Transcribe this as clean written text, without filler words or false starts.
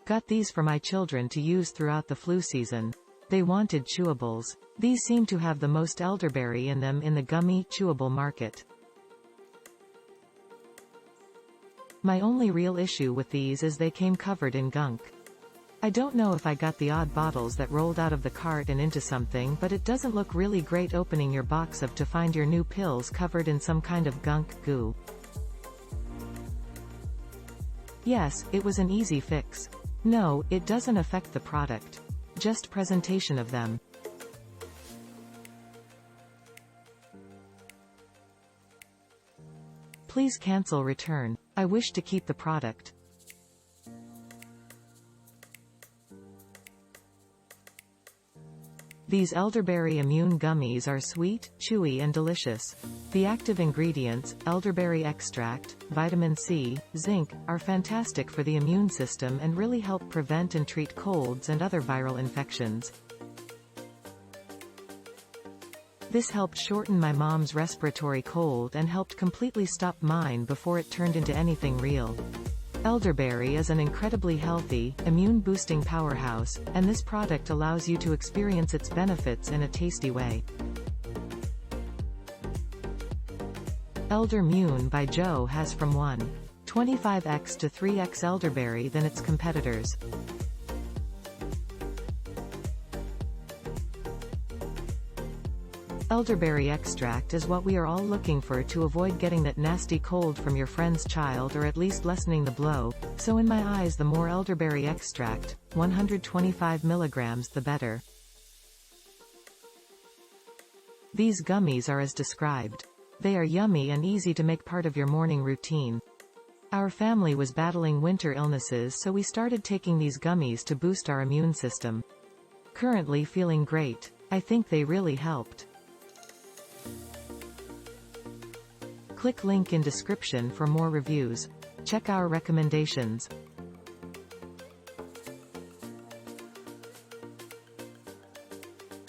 Got these for my children to use throughout the flu season. They wanted chewables. These seem to have the most elderberry in them in the gummy, chewable market. My only real issue with these is they came covered in gunk. I don't know if I got the odd bottles that rolled out of the cart and into something, but it doesn't look really great opening your box up to find your new pills covered in some kind of gunk goo. Yes, it was an easy fix. No, it doesn't affect the product. Just presentation of them. Please cancel return. I wish to keep the product. These elderberry immune gummies are sweet, chewy and delicious. The active ingredients, elderberry extract, vitamin C, zinc, are fantastic for the immune system and really help prevent and treat colds and other viral infections. This helped shorten my mom's respiratory cold and helped completely stop mine before it turned into anything real. Elderberry is an incredibly healthy, immune-boosting powerhouse, and this product allows you to experience its benefits in a tasty way. Elder-Mune.Zhou has from 1.25x to 3x elderberry than its competitors. Elderberry extract is what we are all looking for to avoid getting that nasty cold from your friend's child, or at least lessening the blow, so in my eyes the more elderberry extract, 125 mg, the better. These gummies are as described. They are yummy and easy to make part of your morning routine. Our family was battling winter illnesses, so we started taking these gummies to boost our immune system. Currently feeling great. I think they really helped. Click link in description for more reviews. Check our recommendations.